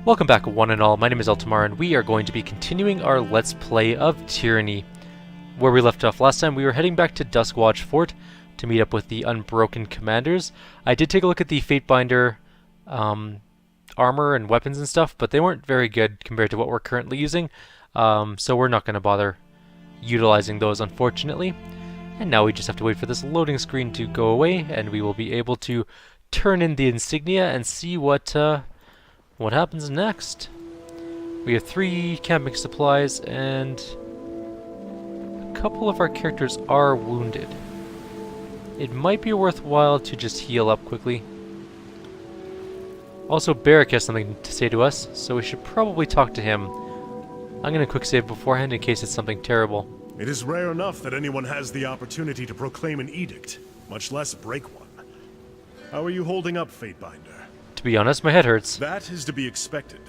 Welcome back, one and all. My name is Eltimar, and we are going to be continuing our Let's Play of Tyranny. Where we left off last time, we were heading back to Duskwatch Fort to meet up with the Unbroken Commanders. I did take a look at the Fatebinder armor and weapons and stuff, but they weren't very good compared to what we're currently using, so we're not going to bother utilizing those, unfortunately. And now we just have to wait for this loading screen to go away, and we will be able to turn in the insignia and see what happens next. We have 3 camping supplies, and a couple of our characters are wounded. It might be worthwhile to just heal up quickly. Also, Barrick has something to say to us, so we should probably talk to him. I'm going to quick save beforehand in case it's something terrible. It is rare enough that anyone has the opportunity to proclaim an edict, much less break one. How are you holding up, Fatebinder? To be honest, my head hurts. That is to be expected.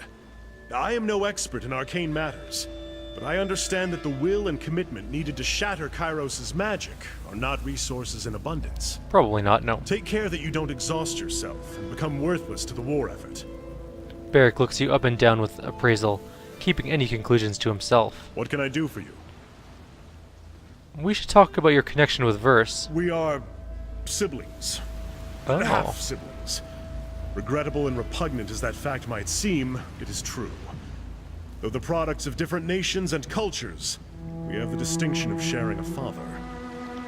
I am no expert in arcane matters, but I understand that the will and commitment needed to shatter Kairos' magic are not resources in abundance. Probably not, no. Take care that you don't exhaust yourself and become worthless to the war effort. Barrick looks you up and down with appraisal, keeping any conclusions to himself. What can I do for you? We should talk about your connection with Verse. We are siblings. Oh. Half-siblings. Regrettable and repugnant as that fact might seem, it is true. Though the products of different nations and cultures, we have the distinction of sharing a father.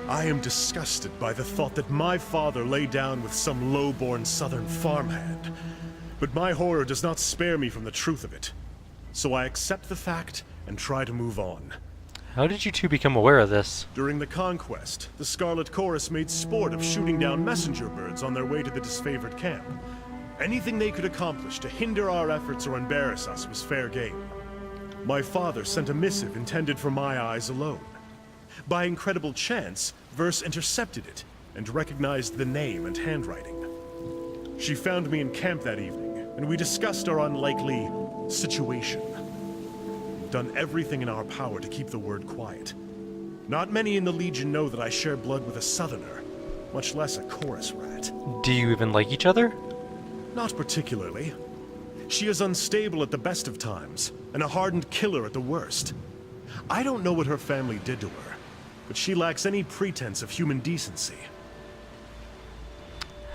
I am disgusted by the thought that my father lay down with some low-born southern farmhand. But my horror does not spare me from the truth of it. So I accept the fact and try to move on. How did you two become aware of this? During the conquest, the Scarlet Chorus made sport of shooting down messenger birds on their way to the disfavored camp. Anything they could accomplish to hinder our efforts or embarrass us was fair game. My father sent a missive intended for my eyes alone. By incredible chance, Verse intercepted it and recognized the name and handwriting. She found me in camp that evening, and we discussed our unlikely situation. We've done everything in our power to keep the word quiet. Not many in the Legion know that I share blood with a Southerner, much less a chorus rat. Do you even like each other? Not particularly. She is unstable at the best of times, and a hardened killer at the worst. I don't know what her family did to her, but she lacks any pretense of human decency.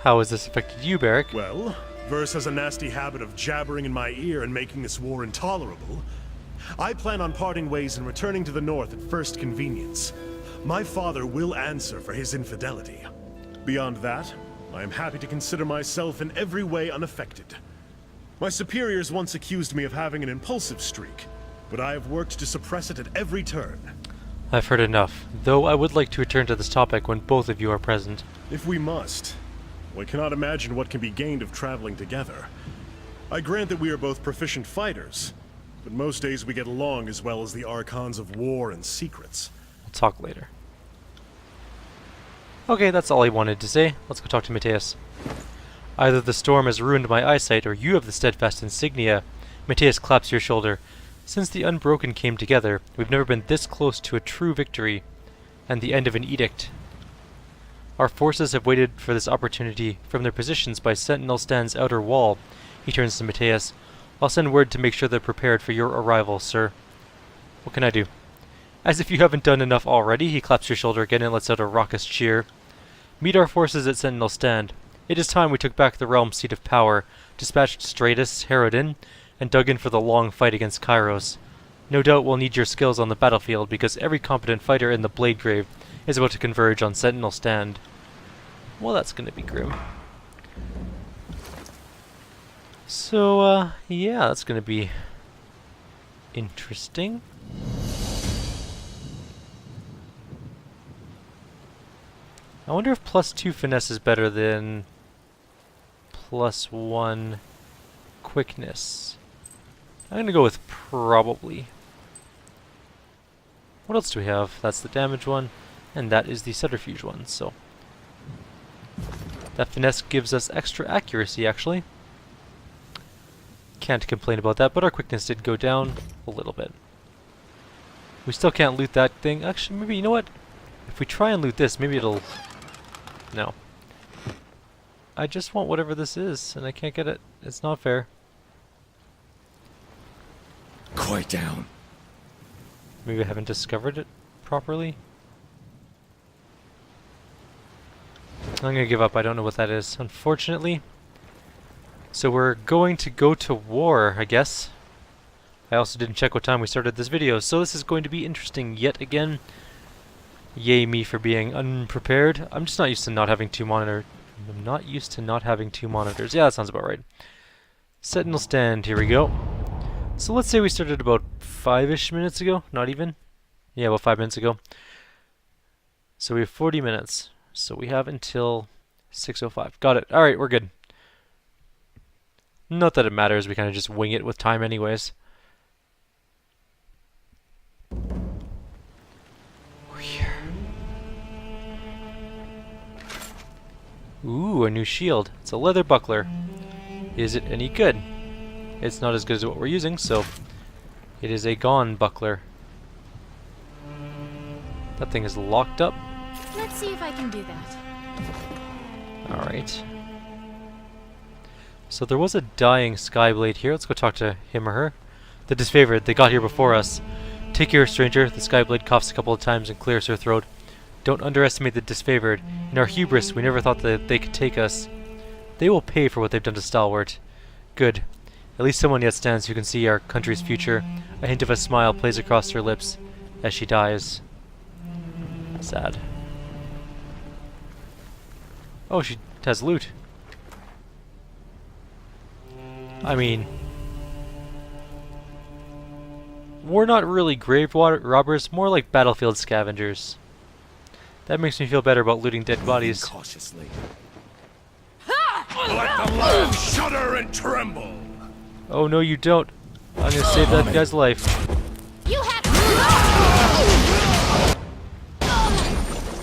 How has this affected you, Barrick? Well, Verse has a nasty habit of jabbering in my ear and making this war intolerable. I plan on parting ways and returning to the north at first convenience. My father will answer for his infidelity. Beyond that, I am happy to consider myself in every way unaffected. My superiors once accused me of having an impulsive streak, but I have worked to suppress it at every turn. I've heard enough, though I would like to return to this topic when both of you are present. If we must. I cannot imagine what can be gained of traveling together. I grant that we are both proficient fighters, but most days we get along as well as the archons of war and secrets. We'll talk later. Okay, that's all I wanted to say. Let's go talk to Matthias. Either the storm has ruined my eyesight, or you have the steadfast insignia. Matthias claps your shoulder. Since the Unbroken came together, we've never been this close to a true victory, and the end of an edict. Our forces have waited for this opportunity from their positions by Sentinel Stand's outer wall. He turns to Matthias. I'll send word to make sure they're prepared for your arrival, sir. What can I do? As if you haven't done enough already, he claps your shoulder again and lets out a raucous cheer. Meet our forces at Sentinel Stand. It is time we took back the realm's seat of power, dispatched Stratus, Herodin, and dug in for the long fight against Kairos. No doubt we'll need your skills on the battlefield, because every competent fighter in the Bladegrave is about to converge on Sentinel Stand. Well, that's gonna be grim. So, yeah, that's gonna be interesting. I wonder if +2 finesse is better than +1 quickness. I'm gonna go with probably. What else do we have? That's the damage one, and that is the subterfuge one, so. That finesse gives us extra accuracy, actually. Can't complain about that, but our quickness did go down a little bit. We still can't loot that thing. Actually, maybe, you know what? If we try and loot this, maybe it'll... No. I just want whatever this is, and I can't get it. It's not fair. Quiet down. Maybe I haven't discovered it properly. I'm gonna give up. I don't know what that is, unfortunately. So we're going to go to war, I guess. I also didn't check what time we started this video, so this is going to be interesting yet again. Yay me for being unprepared. I'm just not used to not having two monitors. I'm not used to not having two monitors. Yeah, that sounds about right. Sentinel Stand, here we go. So let's say we started about 5-ish minutes ago, not even. Yeah, about 5 minutes ago. So we have 40 minutes. So we have until 6:05. Got it. Alright, we're good. Not that it matters, we kind of just wing it with time anyways. Ooh, a new shield. It's a leather buckler. Is it any good? It's not as good as what we're using, so it is a gone buckler. That thing is locked up. Let's see if I can do that. Alright. So there was a dying Skyblade here. Let's go talk to him or her. The disfavored. They got here before us. Take care, stranger. The Skyblade coughs a couple of times and clears her throat. Don't underestimate the disfavored. In our hubris, we never thought that they could take us. They will pay for what they've done to Stalwart. Good. At least someone yet stands who can see our country's future. A hint of a smile plays across her lips as she dies. Sad. Oh, she has loot. I mean, we're not really grave robbers, more like battlefield scavengers. That makes me feel better about looting dead bodies. Cautiously. Let the land shudder and tremble! Oh no, you don't. I'm gonna save that guy's life. You have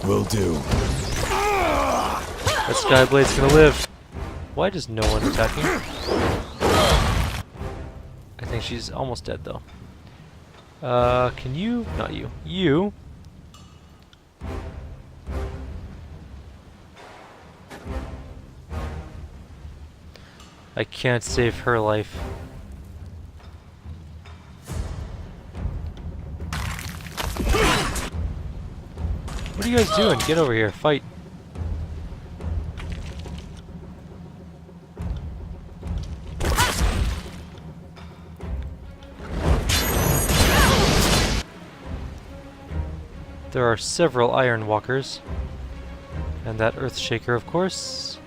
Will do. That Skyblade's gonna live. Why does no one attack me? I think she's almost dead though. Can you? Not you. You. I can't save her life. What are you guys doing? Get over here. Fight. There are several Iron Walkers. And that Earthshaker, of course.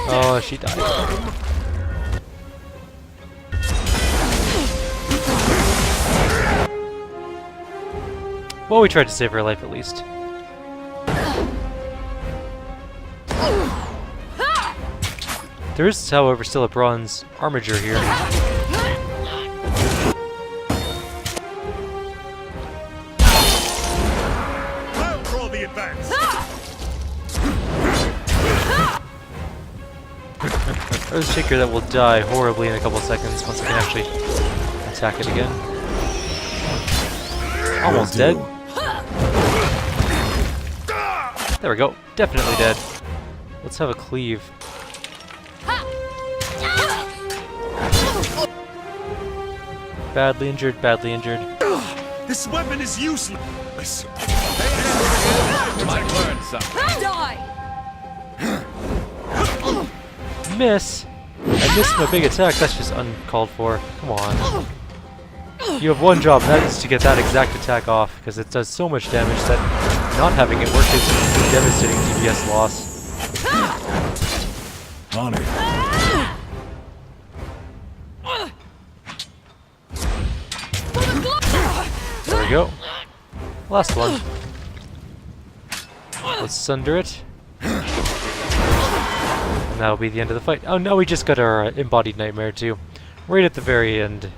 Oh, she died. Well, we tried to save her life at least. There is, however, still a bronze armature here. I'll draw the advance! Earthshaker that will die horribly in a couple seconds once I can actually attack it again. Almost dead. There we go. Definitely dead. Let's have a cleave. Badly injured, badly injured. This weapon is useless! Might learn something. die! Miss! I missed my big attack, that's just uncalled for. Come on. You have one job, and that is to get that exact attack off, because it does so much damage that not having it work is a devastating DPS loss. On it. There we go. Last one. Let's sunder it. And that'll be the end of the fight. Oh no, we just got our embodied nightmare too. Right at the very end.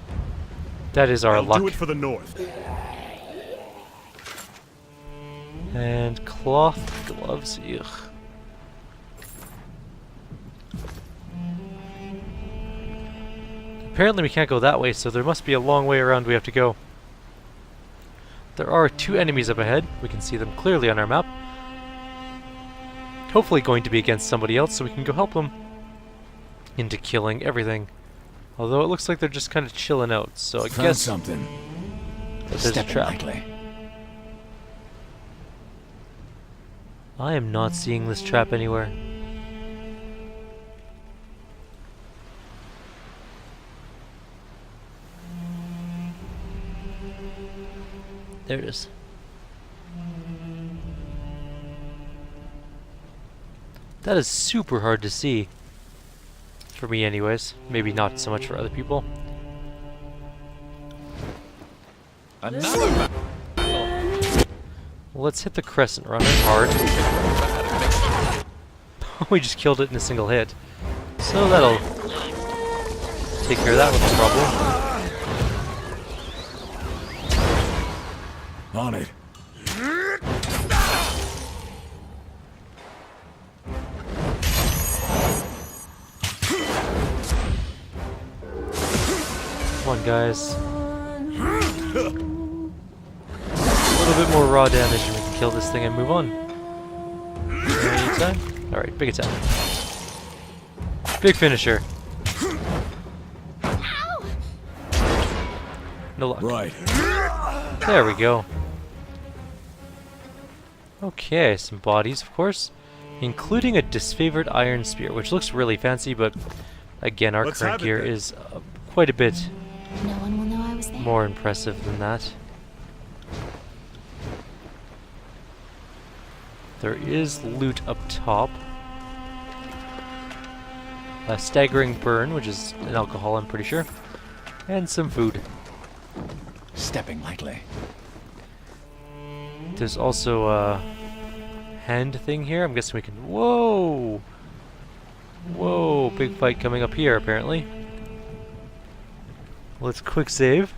That is our I'll luck. do it for the North. And cloth gloves. Ugh. Apparently we can't go that way, so there must be a long way around we have to go. There are 2 enemies up ahead. We can see them clearly on our map. Hopefully going to be against somebody else so we can go help them into killing everything. Although it looks like they're just kind of chilling out, so I Found guess something. that there's a Stepping trap. lightly. I am not seeing this trap anywhere. There it is. That is super hard to see. For me anyways. Maybe not so much for other people. Another Well, let's hit the crescent runner hard. We just killed it in a single hit. So that'll take care of that little problem. on it. Come on, guys. A little bit more raw damage and we can kill this thing and move on. Any attack? Alright, big attack. Big finisher. No luck. Right. There we go. Okay, some bodies, of course. Including a disfavored iron spear, which looks really fancy, but again, our Let's current have it gear then. is quite a bit No one will know I was there. more impressive than that. There is loot up top. A staggering burn, which is an alcohol, I'm pretty sure. And some food. Stepping lightly. There's also a hand thing here. I'm guessing we can... Whoa! Whoa, big fight coming up here, apparently. Let's quick save.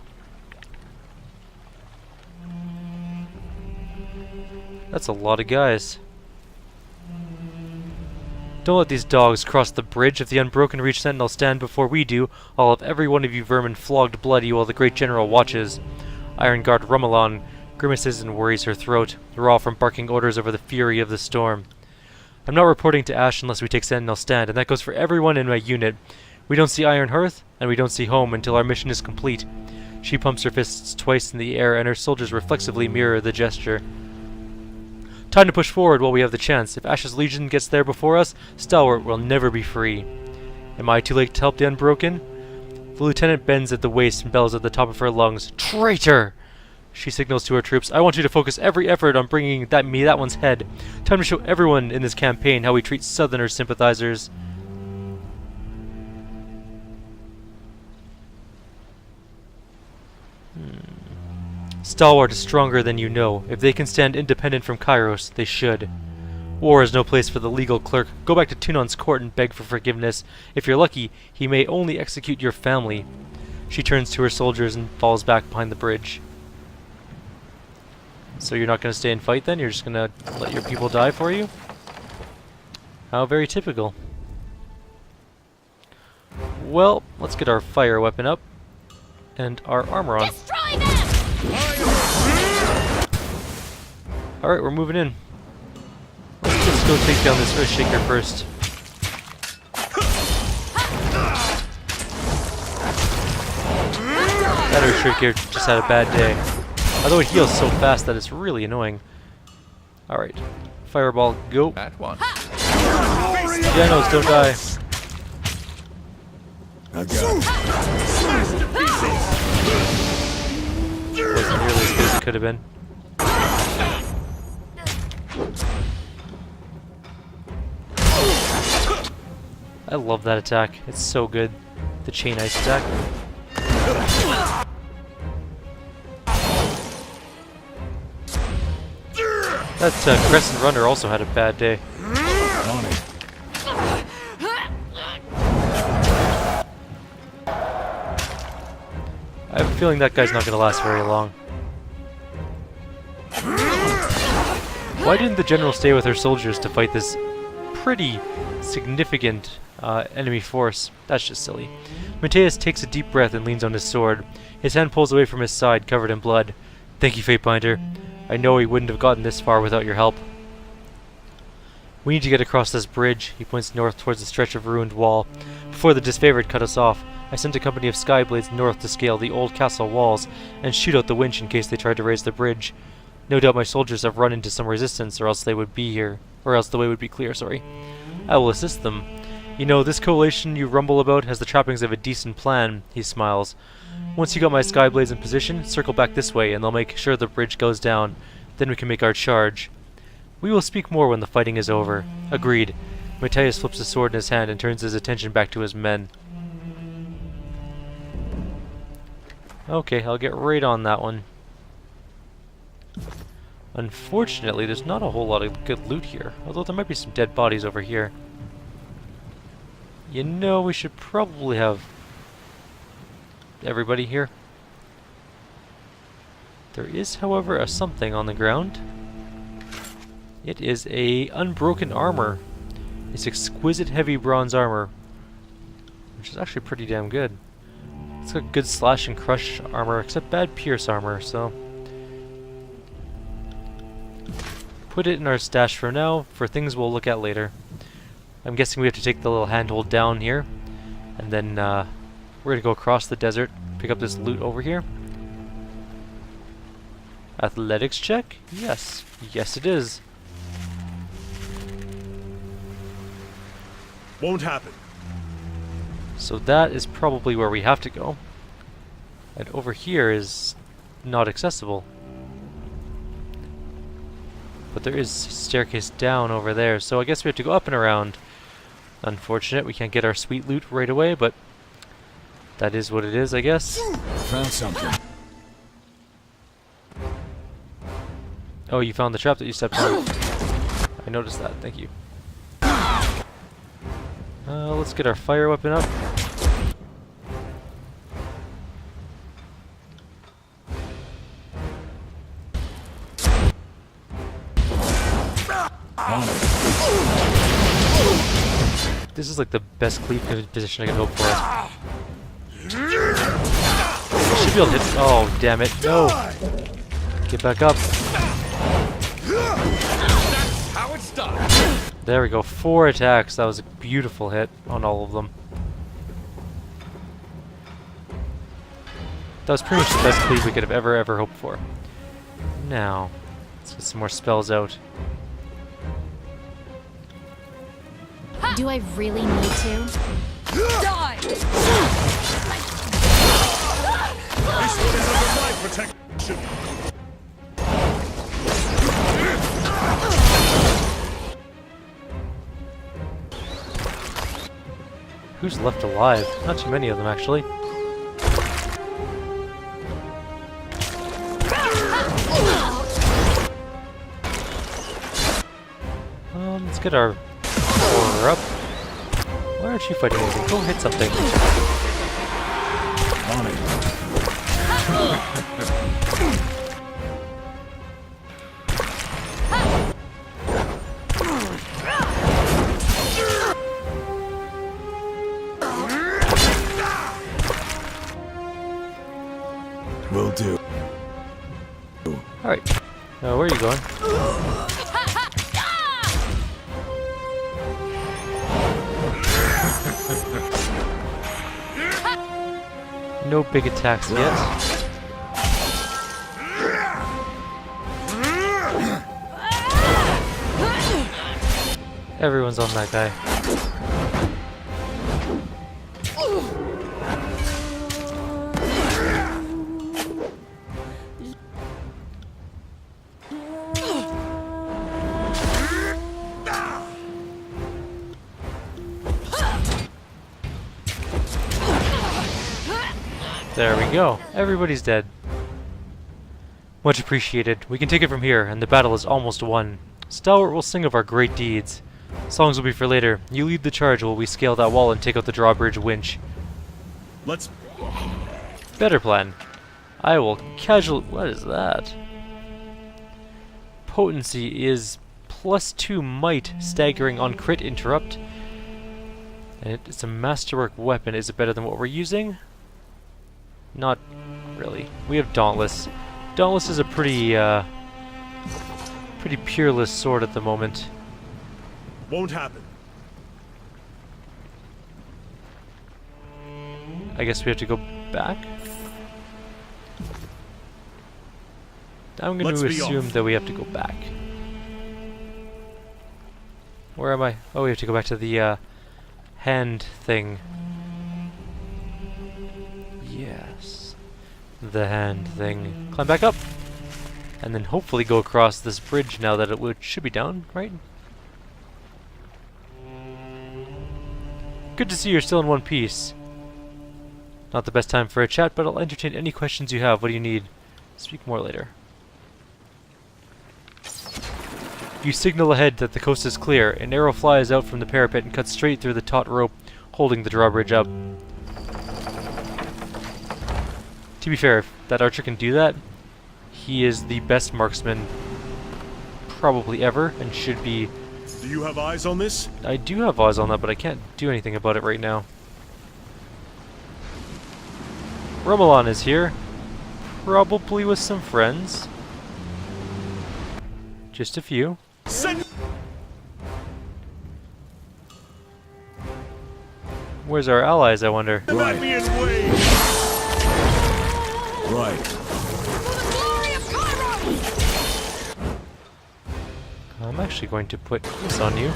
That's a lot of guys. Don't let these dogs cross the bridge. If the Unbroken reach Sentinel Stand before we do, I'll have every one of you vermin flogged bloody while the great general watches. Iron Guard Rummelon grimaces and worries her throat, raw from barking orders over the fury of the storm. I'm not reporting to Ash unless we take Sentinel Stand, and that goes for everyone in my unit. We don't see Iron Hearth, and we don't see home until our mission is complete. She pumps her fists twice in the air, and her soldiers reflexively mirror the gesture. Time to push forward while we have the chance. If Ash's Legion gets there before us, Stalwart will never be free. Am I too late to help the Unbroken? The lieutenant bends at the waist and bellows at the top of her lungs. Traitor! She signals to her troops, I want you to focus every effort on bringing that one's head. Time to show everyone in this campaign how we treat Southerners sympathizers. Stalwart is stronger than you know. If they can stand independent from Kairos, they should. War is no place for the legal clerk. Go back to Tunon's court and beg for forgiveness. If you're lucky, he may only execute your family. She turns to her soldiers and falls back behind the bridge. So you're not going to stay and fight then? You're just going to let your people die for you? How very typical. Well, let's get our fire weapon up. And our armor on. Destroy them! Alright, we're moving in. Let's go take down this Earthshaker first. That Earthshaker just had a bad day. Although it heals so fast that it's really annoying. Alright. Fireball, go. That one. Genos, don't die. I got it. Wasn't nearly as good as it could have been. I love that attack. It's so good. The chain ice attack. That Crescent Runner also had a bad day. On it. I have a feeling that guy's not going to last very long. Why didn't the general stay with her soldiers to fight this pretty significant enemy force? That's just silly. Mateus takes a deep breath and leans on his sword. His hand pulls away from his side, covered in blood. Thank you, Fatebinder. I know we wouldn't have gotten this far without your help. We need to get across this bridge. He points north towards the stretch of ruined wall. Before the disfavored cut us off, I sent a company of Skyblades north to scale the old castle walls and shoot out the winch in case they tried to raise the bridge. No doubt my soldiers have run into some resistance, or else they would be here. Or else the way would be clear, sorry. I will assist them. You know, this coalition you rumble about has the trappings of a decent plan, he smiles. Once you got my Skyblades in position, circle back this way and they'll make sure the bridge goes down. Then we can make our charge. We will speak more when the fighting is over. Agreed. Matthias flips his sword in his hand and turns his attention back to his men. Okay, I'll get right on that one. Unfortunately, there's not a whole lot of good loot here, although there might be some dead bodies over here. You know, we should probably have everybody here. There is, however, a something on the ground. It is a unbroken armor. It's exquisite heavy bronze armor, which is actually pretty damn good. It's got good slash and crush armor, except bad pierce armor, so put it in our stash for now, for things we'll look at later. I'm guessing we have to take the little handhold down here, and then we're gonna go across the desert, pick up this loot over here. Athletics check? Yes. Yes it is. Won't happen. So that is probably where we have to go. And over here is not accessible. But there is a staircase down over there, so I guess we have to go up and around. Unfortunate, we can't get our sweet loot right away, but that is what it is, I guess. Found something. Oh, you found the trap that you stepped on. I noticed that, thank you. Let's get our fire weapon up. This is like the best cleave position I can hope for. I should be able to hit. Oh, damn it. No! Get back up. How it's done. There we go. 4 attacks. That was a beautiful hit on all of them. That was pretty much the best cleave we could have ever hoped for. Now, let's get some more spells out. Do I really need to? Die! This one is under my protection. Who's left alive? Not too many of them, actually. Let's get our horror up. Why aren't you fighting anything? Go hit something. On it. Will do. Alright. Where are you going? No big attacks yet. Everyone's on that guy. There we go. Everybody's dead. Much appreciated. We can take it from here, and the battle is almost won. Stalwart will sing of our great deeds. Songs will be for later. You lead the charge while we scale that wall and take out the drawbridge winch. Let's... Better plan. I will casual... What is that? Potency is +2 might, staggering on crit interrupt. And it's a masterwork weapon. Is it better than what we're using? Not really. We have Dauntless. Dauntless is a pretty peerless sword at the moment. Won't happen. I guess we have to go back? I'm going to assume that we have to go back. Where am I? Oh, we have to go back to the hand thing. Yes. The hand thing. Climb back up! And then hopefully go across this bridge now that it should be down, right? Good to see you're still in one piece. Not the best time for a chat, but I'll entertain any questions you have. What do you need? Speak more later. You signal ahead that the coast is clear. An arrow flies out from the parapet and cuts straight through the taut rope holding the drawbridge up. To be fair, if that archer can do that, he is the best marksman probably ever and should be... Do you have eyes on this? I do have eyes on that, but I can't do anything about it right now. Romulan is here. Probably with some friends. Just a few. Where's our allies, I wonder? Right. Right. I'm actually going to put this on you.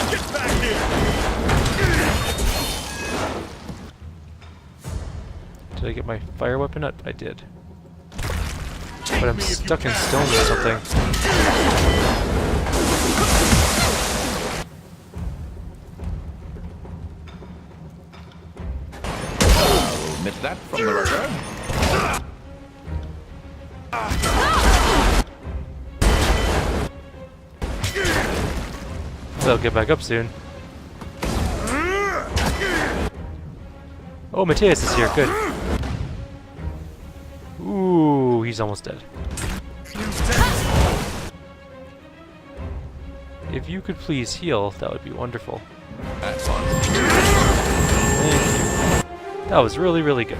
Get back here. Did I get my fire weapon up? I did. But I'm stuck in stone or something. Admit that from the record. They'll get back up soon. Oh, Matthias is here. Good. Ooh, he's almost dead. If you could please heal, that would be wonderful. That's fun. Thank you. That was really, really good.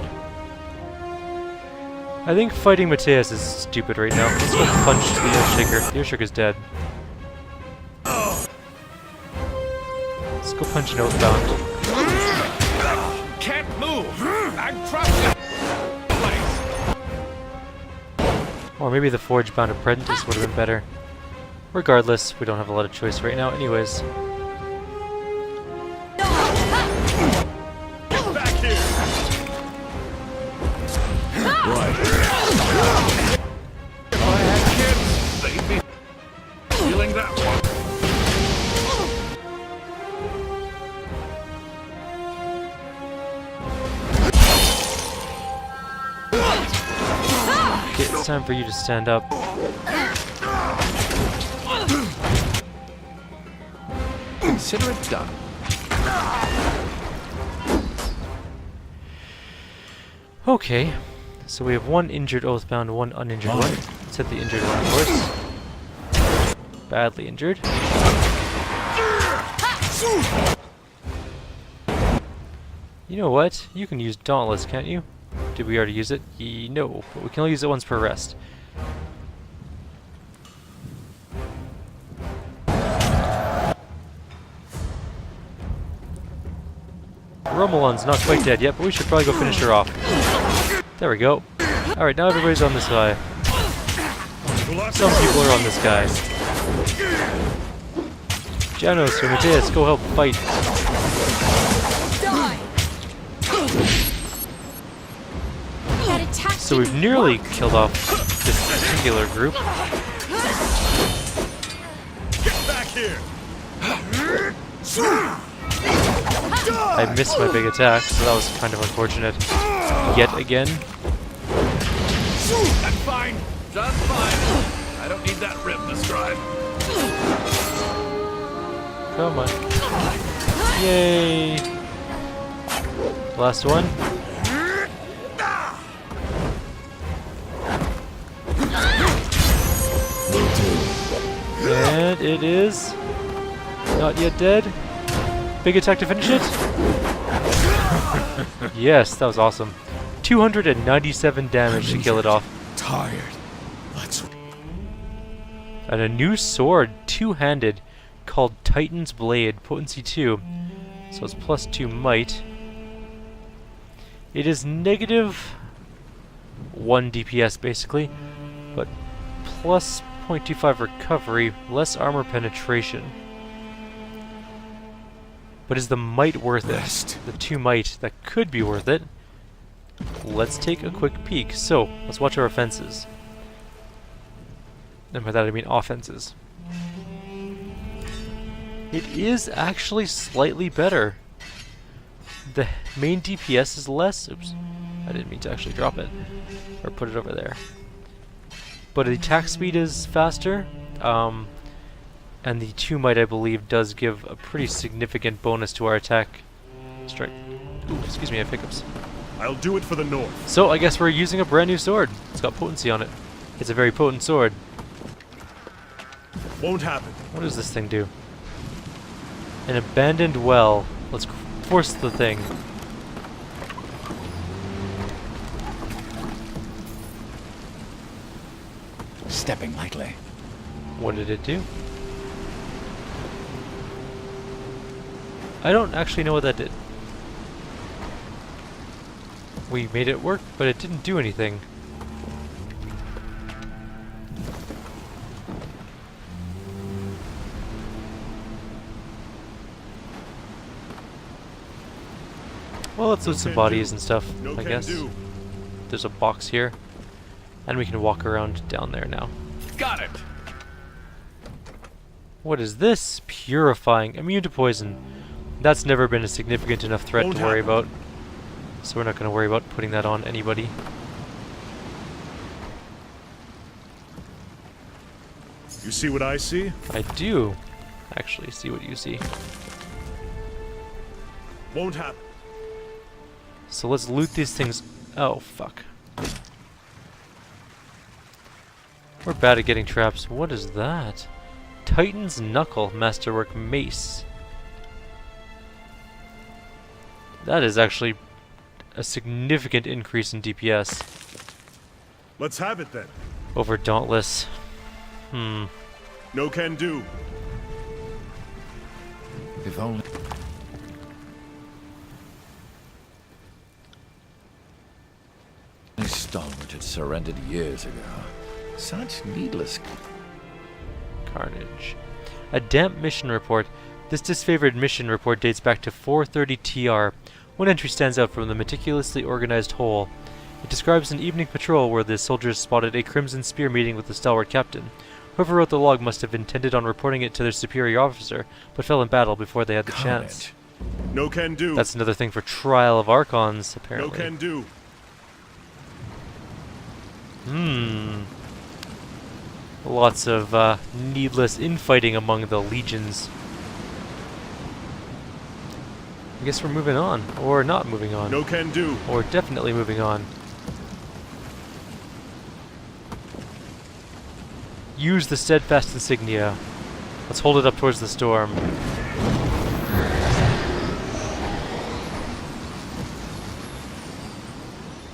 I think fighting Matthias is stupid right now. Let's go punch the Earthshaker. The Earthshaker's dead. Let's go punch an Oathbound. Can't move. I'm trapped in place. Or maybe the Forge-bound Apprentice would have been better. Regardless, we don't have a lot of choice right now anyways. Back here. Right. If I had kids, they'd be feeling that one. Okay, it's time for you to stand up. Consider it done. Okay, so we have one injured Oathbound, one uninjured one. Let's hit the injured one, of course. Badly injured. You know what? You can use Dauntless, can't you? Did we already use it? No, but we can only use it once per rest. Romulan's not quite dead yet, but we should probably go finish her off. There we go. Alright, now everybody's on this guy. Some people are on this guy. Janos or Matthias, go help fight. So we've nearly killed off this particular group. Get back here. I missed my big attack, so that was kind of unfortunate. Yet again. I'm fine. Just fine. I don't need that rib to scribe. Come on. Yay! Last one. And it is not yet dead. Big attack to finish it. Yes, that was awesome. 297 damage to kill it off. Tired. Let's... And a new sword, two-handed, called Titan's Blade, potency 2. So it's plus 2 might. It is negative 1 DPS basically, but plus 0.25 recovery, less armor penetration. But is the might worth it? The 2 might, that could be worth it. Let's take a quick peek. So, let's watch our offenses. And by that I mean offenses. It is actually slightly better. The main DPS is less. Oops. I didn't mean to actually drop it. Or put it over there. But the attack speed is faster. And the 2 might, I believe, does give a pretty significant bonus to our attack strike. Ooh, excuse me, I have hiccups. I'll do it for the North. So I guess we're using a brand new sword. It's got potency on it. It's a very potent sword. Won't happen. What does this thing do? An abandoned well. Let's force the thing. Stepping lightly. What did it do? I don't actually know what that did. We made it work, but it didn't do anything. Well, let's loot some bodies and stuff, I guess. There's a box here. And we can walk around down there now. Got it! What is this? Purifying. Immune to poison. That's never been a significant enough threat to worry about. So we're not going to worry about putting that on anybody. You see what I see? I do actually see what you see. Won't happen. So let's loot these things. Oh, fuck. We're bad at getting traps. What is that? Titan's Knuckle, Masterwork Mace. That is actually a significant increase in DPS. Let's have it then. Over Dauntless. No can do. If only... Stalwart had surrendered years ago. Such needless... Carnage. A damp mission report. This disfavored mission report dates back to 430 TR. One entry stands out from the meticulously organized whole. It describes an evening patrol where the soldiers spotted a Crimson Spear meeting with the stalwart captain. Whoever wrote the log must have intended on reporting it to their superior officer, but fell in battle before they had the chance. No can do. That's another thing for Trial of Archons, apparently. No can do. Lots of needless infighting among the legions. I guess we're moving on, or not moving on. No can do. Or definitely moving on. Use the steadfast insignia. Let's hold it up towards the storm.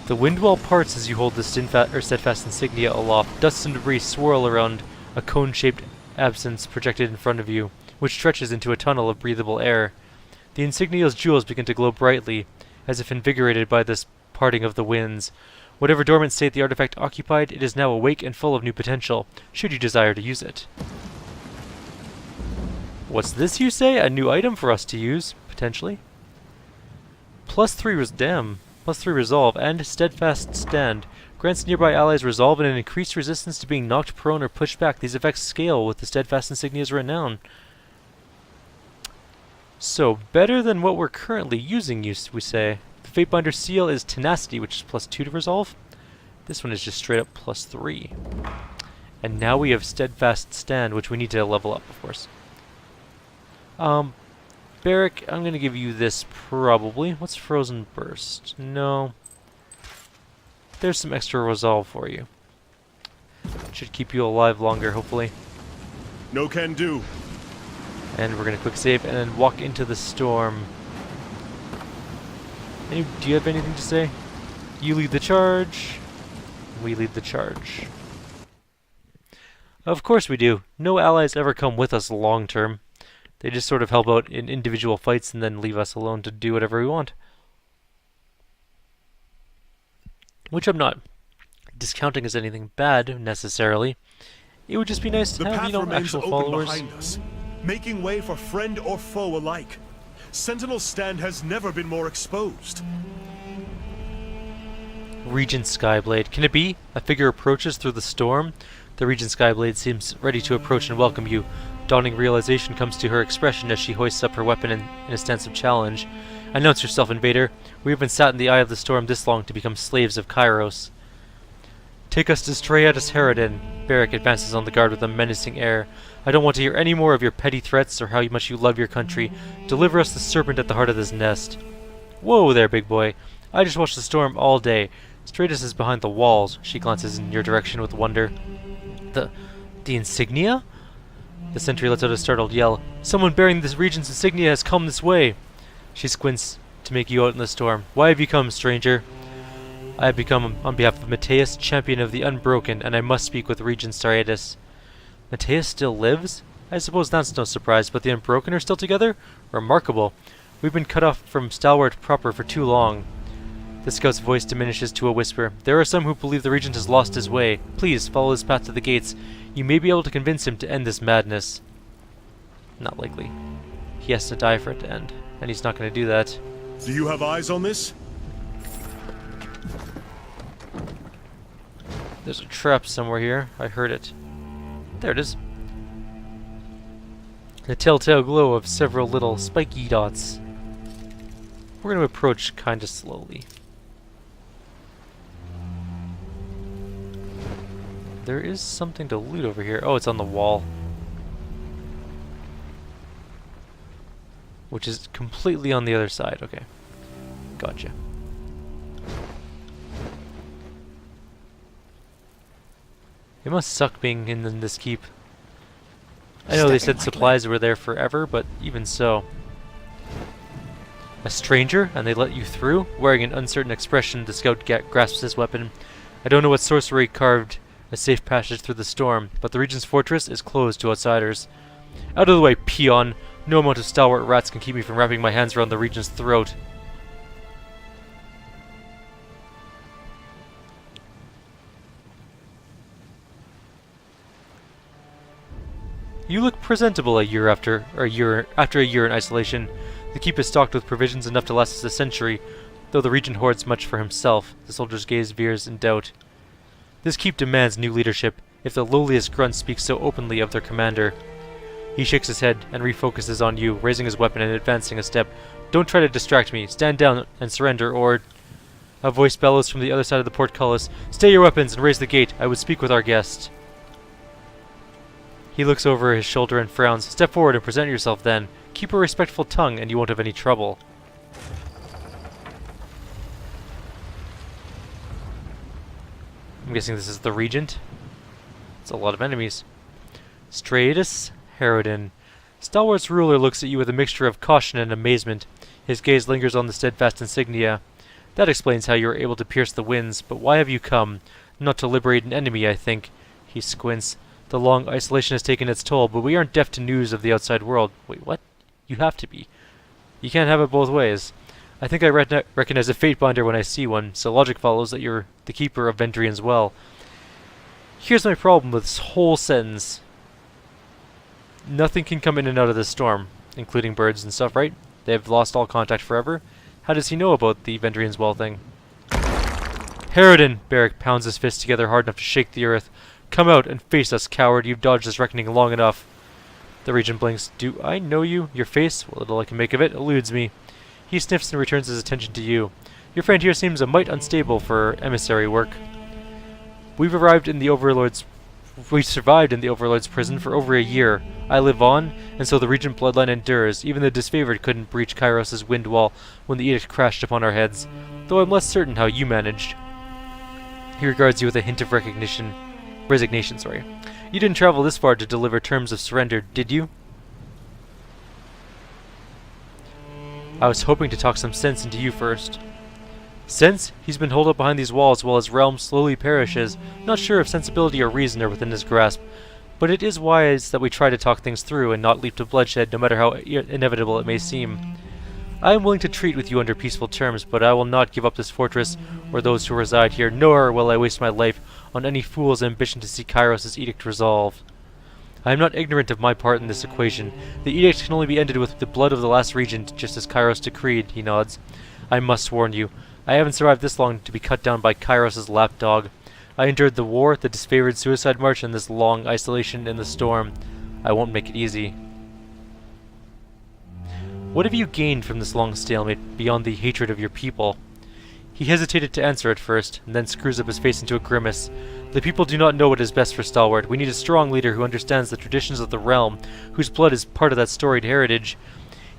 The wind wall parts as you hold the steadfast insignia aloft. Dust and debris swirl around a cone-shaped absence projected in front of you, which stretches into a tunnel of breathable air. The insignia's jewels begin to glow brightly, as if invigorated by this parting of the winds. Whatever dormant state the artifact occupied, it is now awake and full of new potential, should you desire to use it. What's this, you say? A new item for us to use, potentially? Plus 3 resolve, and Steadfast Stand. Grants nearby allies resolve and an increased resistance to being knocked prone or pushed back. These effects scale with the Steadfast Insignia's renown. So, better than what we're currently using, we say. The Fatebinder Seal is Tenacity, which is plus 2 to resolve. This one is just straight up plus 3. And now we have Steadfast Stand, which we need to level up, of course. Barrick, I'm going to give you this probably. What's Frozen Burst? No. There's some extra resolve for you. Should keep you alive longer, hopefully. No can do. And we're going to quick save and then walk into the storm. Do you have anything to say? You lead the charge. We lead the charge. Of course we do. No allies ever come with us long term. They just sort of help out in individual fights and then leave us alone to do whatever we want. Which I'm not discounting as anything bad, necessarily. It would just be nice to have, actual followers. Behind us, making way for friend or foe alike. Sentinel Stand has never been more exposed. Regent Skyblade. Can it be? A figure approaches through the storm. The Regent Skyblade seems ready to approach and welcome you. Dawning realization comes to her expression as she hoists up her weapon in a stance of challenge. Announce yourself, invader. We haven't sat in the eye of the storm this long to become slaves of Kairos. Take us to Straeatus Herodin. Barrack advances on the guard with a menacing air. I don't want to hear any more of your petty threats or how much you love your country. Deliver us the serpent at the heart of this nest. Whoa there, big boy. I just watched the storm all day. Straeatus is behind the walls. She glances in your direction with wonder. The insignia? The sentry lets out a startled yell. Someone bearing this region's insignia has come this way. She squints to make you out in the storm. Why have you come, stranger? I have become, on behalf of Matthias, champion of the Unbroken, and I must speak with Regent Straeatus. Matthias still lives? I suppose that's no surprise, but the Unbroken are still together? Remarkable. We've been cut off from Stalwart proper for too long. The scout's voice diminishes to a whisper. There are some who believe the Regent has lost his way. Please, follow his path to the gates. You may be able to convince him to end this madness. Not likely. He has to die for it to end, and he's not going to do that. Do you have eyes on this? There's a trap somewhere here. I heard it. There it is. The telltale glow of several little spiky dots. We're going to approach kind of slowly. There is something to loot over here. Oh, it's on the wall. Which is completely on the other side. Okay. Gotcha. It must suck being in this keep. I know they said supplies were there forever, but even so. A stranger, and they let you through? Wearing an uncertain expression, the scout grasps his weapon. I don't know what sorcery carved a safe passage through the storm, but the Regent's fortress is closed to outsiders. Out of the way, peon! No amount of stalwart rats can keep me from wrapping my hands around the Regent's throat. You look presentable after a year in isolation. The keep is stocked with provisions enough to last us a century, though the Regent hoards much for himself. The soldier's gaze veers in doubt. This keep demands new leadership, if the lowliest grunts speak so openly of their commander. He shakes his head and refocuses on you, raising his weapon and advancing a step. Don't try to distract me. Stand down and surrender, or... A voice bellows from the other side of the portcullis. Stay your weapons and raise the gate. I would speak with our guest. He looks over his shoulder and frowns. Step forward and present yourself then. Keep a respectful tongue and you won't have any trouble. I'm guessing this is the Regent. It's a lot of enemies. Straeatus Herodin. Stalwart's ruler looks at you with a mixture of caution and amazement. His gaze lingers on the steadfast insignia. That explains how you were able to pierce the winds, but why have you come? Not to liberate an enemy, I think. He squints. The long isolation has taken its toll, but we aren't deaf to news of the outside world. Wait, what? You have to be. You can't have it both ways. I think I recognize a fate binder when I see one, so logic follows that you're the keeper of Vendrian's well. Here's my problem with this whole sentence. Nothing can come in and out of this storm, including birds and stuff, right? They've lost all contact forever. How does he know about the Vendrian's well thing? Herodin! Barrack pounds his fists together hard enough to shake the earth. Come out and face us, coward. You've dodged this reckoning long enough. The Regent blinks. Do I know you? Your face, what little I can make of it, eludes me. He sniffs and returns his attention to you. Your friend here seems a mite unstable for emissary work. We survived in the Overlord's prison for over a year. I live on, and so the Regent bloodline endures. Even the disfavored couldn't breach Kairos' wind wall when the edict crashed upon our heads, though I'm less certain how you managed. He regards you with a hint of resignation. You didn't travel this far to deliver terms of surrender, did you? I was hoping to talk some sense into you first. Since he's been holed up behind these walls while his realm slowly perishes, not sure if sensibility or reason are within his grasp, but it is wise that we try to talk things through and not leap to bloodshed no matter how inevitable it may seem. I am willing to treat with you under peaceful terms, but I will not give up this fortress or those who reside here, nor will I waste my life on any fool's ambition to see Kairos' edict resolved. I am not ignorant of my part in this equation. The edict can only be ended with the blood of the last regent, just as Kairos decreed, he nods. I must warn you, I haven't survived this long to be cut down by Kairos' lapdog. I endured the war, the disfavored suicide march, and this long isolation in the storm. I won't make it easy. What have you gained from this long stalemate, beyond the hatred of your people? He hesitated to answer at first, and then screws up his face into a grimace. The people do not know what is best for Stalwart. We need a strong leader who understands the traditions of the realm, whose blood is part of that storied heritage.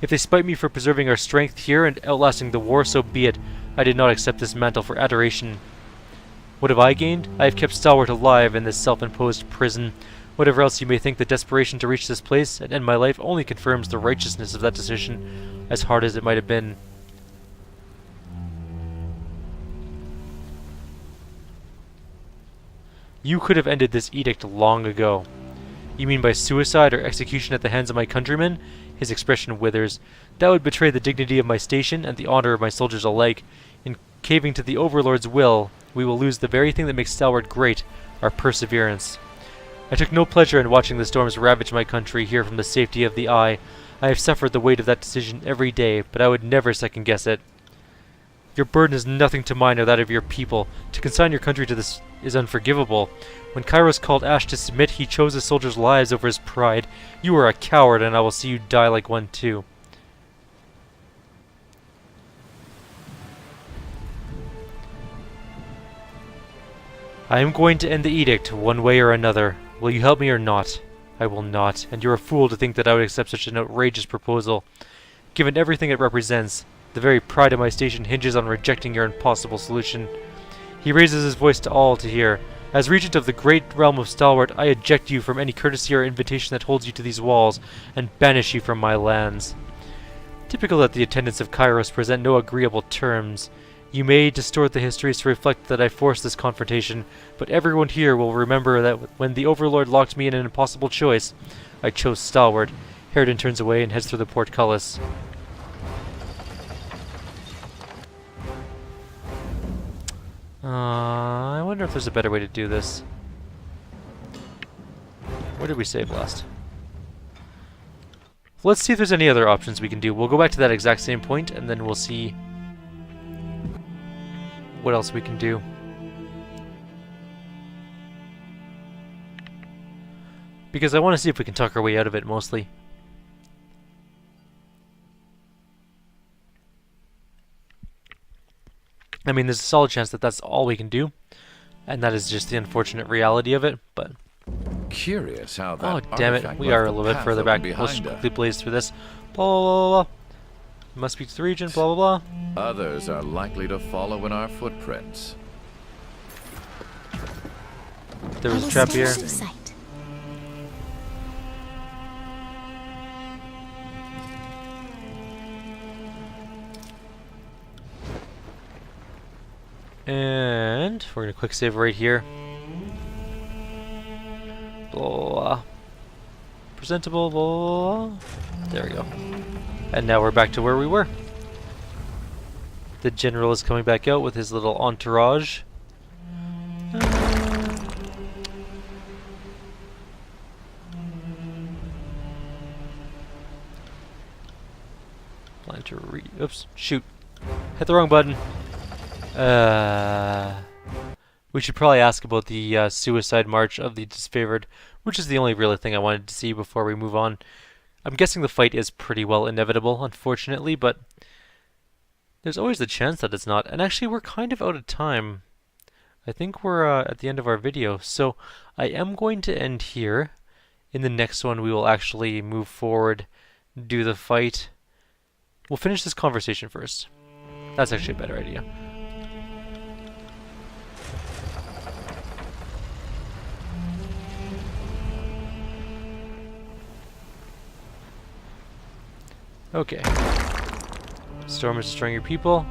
If they spite me for preserving our strength here and outlasting the war, so be it. I did not accept this mantle for adoration. What have I gained? I have kept Stalwart alive in this self-imposed prison. Whatever else you may think, the desperation to reach this place and end my life only confirms the righteousness of that decision, as hard as it might have been. You could have ended this edict long ago. You mean by suicide or execution at the hands of my countrymen? His expression withers. That would betray the dignity of my station and the honor of my soldiers alike. In caving to the Overlord's will, we will lose the very thing that makes Stalwart great, our perseverance. I took no pleasure in watching the storms ravage my country here from the safety of the eye. I have suffered the weight of that decision every day, but I would never second-guess it. Your burden is nothing to mine or that of your people. To consign your country to this is unforgivable. When Kairos called Ash to submit, he chose his soldiers' lives over his pride. You are a coward, and I will see you die like one too. I am going to end the edict, one way or another. Will you help me or not? I will not, and you're a fool to think that I would accept such an outrageous proposal. Given everything it represents, the very pride of my station hinges on rejecting your impossible solution. He raises his voice to all to hear. As regent of the great realm of Stalwart, I eject you from any courtesy or invitation that holds you to these walls, and banish you from my lands. Typical that the attendants of Kairos present no agreeable terms. You may distort the histories to reflect that I forced this confrontation, but everyone here will remember that when the Overlord locked me in an impossible choice, I chose Stalwart. Harridan turns away and heads through the portcullis. I wonder if there's a better way to do this. Where did we save last? Let's see if there's any other options we can do. We'll go back to that exact same point, and then we'll see what else we can do. Because I want to see if we can talk our way out of it, mostly. I mean, there's a solid chance that that's all we can do, and that is just the unfortunate reality of it, but... Curious how that oh, damn it, we are a little bit further back. We'll just quickly blaze through this. Blah, blah, blah, blah. Must be to the region, blah, blah, blah. Others are likely to follow in our footprints. There was a trap here. And we're gonna quick save right here. Blah. Presentable, blah. There we go. And now we're back to where we were. The general is coming back out with his little entourage. Plan to oops, shoot. Hit the wrong button. We should probably ask about the suicide march of the disfavored, which is the only real thing I wanted to see before we move on. I'm guessing the fight is pretty well inevitable, unfortunately, but there's always the chance that it's not. And actually, we're kind of out of time. I think we're at the end of our video, so I am going to end here. In the next one, we will actually move forward, do the fight. We'll finish this conversation first. That's actually a better idea. Okay. Storm is destroying your people.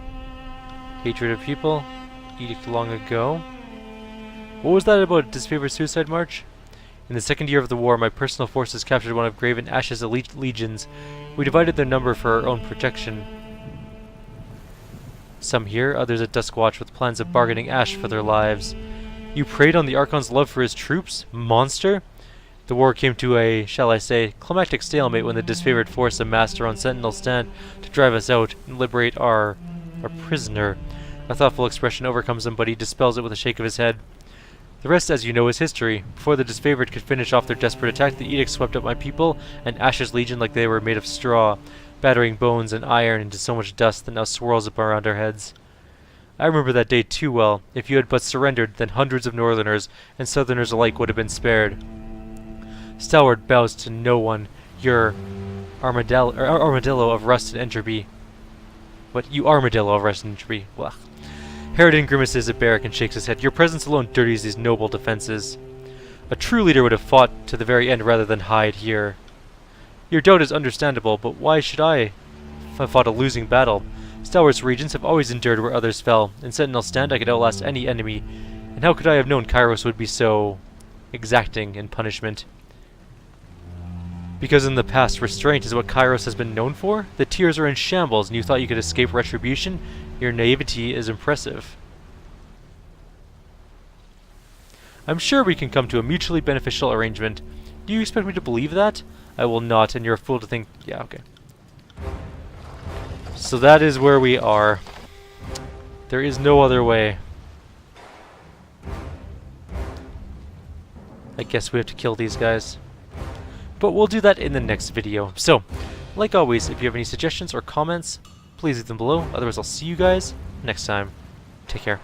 Hatred of people. Edict long ago. What was that about disfavored suicide march? In the second year of the war, my personal forces captured one of Graven Ash's elite legions. We divided their number for our own protection. Some here, others at Duskwatch with plans of bargaining Ash for their lives. You preyed on the Archon's love for his troops? Monster? The war came to a, shall I say, climactic stalemate when the disfavored force amassed around Sentinel Stand to drive us out and liberate our prisoner. A thoughtful expression overcomes him, but he dispels it with a shake of his head. The rest, as you know, is history. Before the disfavored could finish off their desperate attack, the Edict swept up my people and Ash's legion like they were made of straw, battering bones and iron into so much dust that now swirls up around our heads. I remember that day too well. If you had but surrendered, then hundreds of Northerners and Southerners alike would have been spared. Stalwart bows to no one. Your armadillo of rust and entropy. What? You armadillo of rust and entropy. Well. Harridan grimaces at Barrack and shakes his head. Your presence alone dirties these noble defenses. A true leader would have fought to the very end rather than hide here. Your doubt is understandable, but why should I have fought a losing battle? Stalwart's regions have always endured where others fell. In Sentinel Stand I could outlast any enemy. And how could I have known Kairos would be so exacting in punishment? Because in the past, restraint is what Kairos has been known for? The tiers are in shambles and you thought you could escape retribution? Your naivety is impressive. I'm sure we can come to a mutually beneficial arrangement. Do you expect me to believe that? I will not, and you're a fool to think... Yeah, okay. So that is where we are. There is no other way. I guess we have to kill these guys. But we'll do that in the next video. So, like always, if you have any suggestions or comments, please leave them below. Otherwise, I'll see you guys next time. Take care.